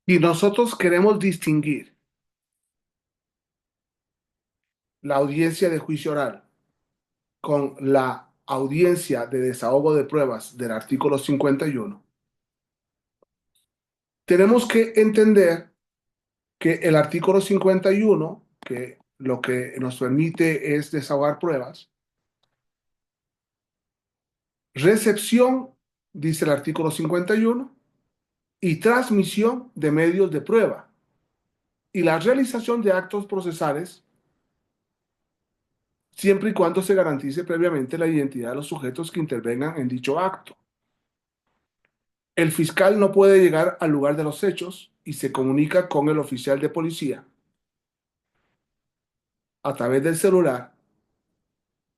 Y nosotros queremos distinguir la audiencia de juicio oral con la audiencia de desahogo de pruebas del artículo 51. Tenemos que entender que el artículo 51, que lo que nos permite es desahogar pruebas, recepción, dice el artículo 51, y transmisión de medios de prueba, y la realización de actos procesales siempre y cuando se garantice previamente la identidad de los sujetos que intervengan en dicho acto. El fiscal no puede llegar al lugar de los hechos y se comunica con el oficial de policía a través del celular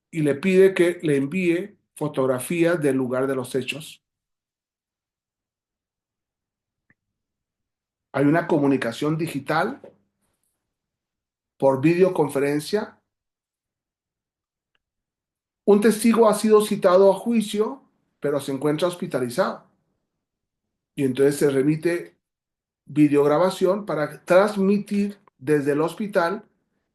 y le pide que le envíe fotografías del lugar de los hechos. Hay una comunicación digital por videoconferencia. Un testigo ha sido citado a juicio, pero se encuentra hospitalizado. Y entonces se remite videograbación para transmitir desde el hospital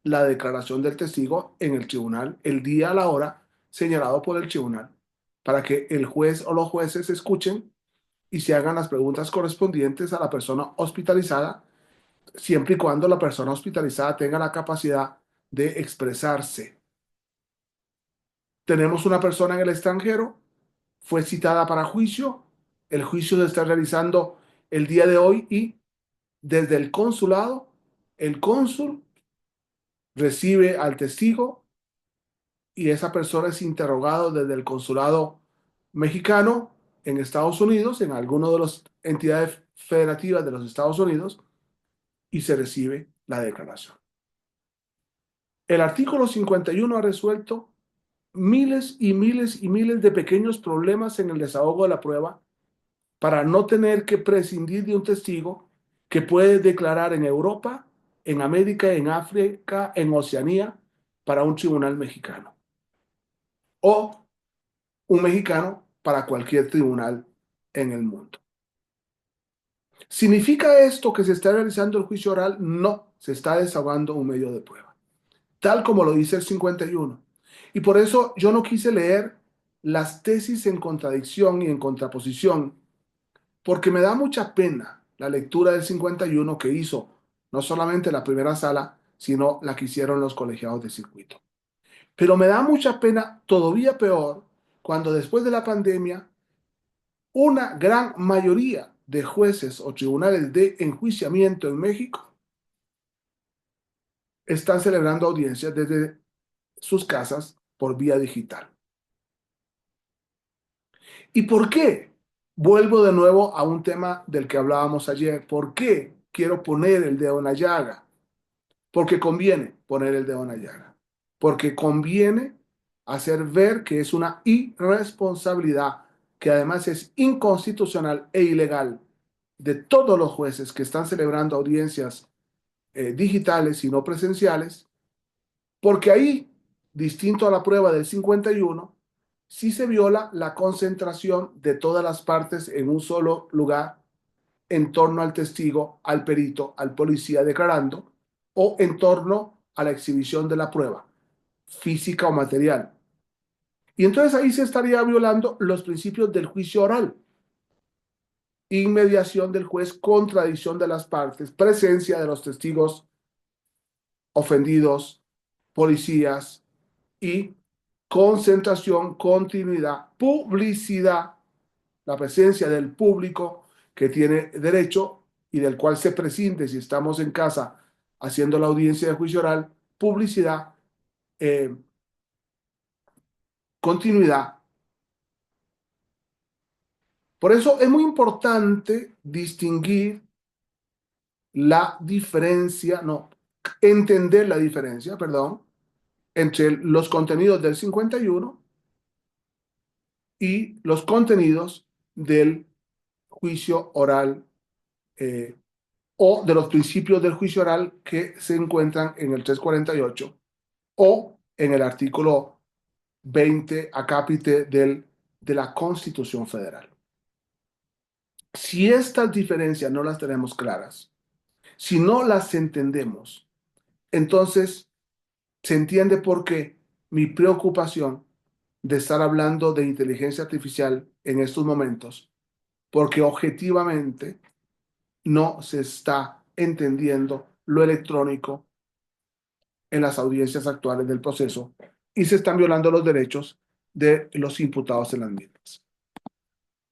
la declaración del testigo en el tribunal, el día, la hora señalado por el tribunal, para que el juez o los jueces escuchen y se hagan las preguntas correspondientes a la persona hospitalizada, siempre y cuando la persona hospitalizada tenga la capacidad de expresarse. Tenemos una persona en el extranjero, fue citada para juicio, el juicio se está realizando el día de hoy y desde el consulado, el cónsul recibe al testigo y esa persona es interrogado desde el consulado mexicano en Estados Unidos, en alguna de las entidades federativas de los Estados Unidos, y se recibe la declaración. El artículo 51 ha resuelto miles y miles y miles de pequeños problemas en el desahogo de la prueba para no tener que prescindir de un testigo que puede declarar en Europa, en América, en África, en Oceanía, para un tribunal mexicano. O un mexicano para cualquier tribunal en el mundo. ¿Significa esto que se está realizando el juicio oral? No, se está desahogando un medio de prueba, tal como lo dice el 51. Y por eso yo no quise leer las tesis en contradicción y en contraposición, porque me da mucha pena la lectura del 51 que hizo no solamente la primera sala, sino la que hicieron los colegiados de circuito. Pero me da mucha pena, todavía peor, cuando después de la pandemia, una gran mayoría de jueces o tribunales de enjuiciamiento en México están celebrando audiencias desde sus casas por vía digital. ¿Y por qué? Vuelvo de nuevo a un tema del que hablábamos ayer. ¿Por qué quiero poner el dedo en la llaga? Porque conviene poner el dedo en la llaga. Porque conviene hacer ver que es una irresponsabilidad, que además es inconstitucional e ilegal de todos los jueces que están celebrando audiencias digitales y no presenciales, porque ahí, distinto a la prueba del 51, sí se viola la concentración de todas las partes en un solo lugar en torno al testigo, al perito, al policía declarando, o en torno a la exhibición de la prueba, física o material. Y entonces ahí se estaría violando los principios del juicio oral: inmediación del juez, contradicción de las partes, presencia de los testigos ofendidos, policías y concentración, continuidad, publicidad, la presencia del público que tiene derecho y del cual se prescinde si estamos en casa haciendo la audiencia de juicio oral, publicidad, eh, continuidad. Por eso es muy importante distinguir la diferencia, no, entender la diferencia, perdón, entre los contenidos del 51 y los contenidos del juicio oral, eh, o de los principios del juicio oral que se encuentran en el 348 o en el artículo 20 acápite de la Constitución Federal. Si estas diferencias no las tenemos claras, si no las entendemos, entonces se entiende por qué mi preocupación de estar hablando de inteligencia artificial en estos momentos, porque objetivamente no se está entendiendo lo electrónico en las audiencias actuales del proceso y se están violando los derechos de los imputados en las mismas.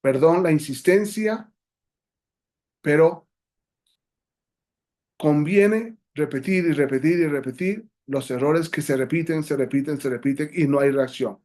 Perdón la insistencia, pero conviene repetir y repetir y repetir los errores que se repiten, se repiten, se repiten y no hay reacción.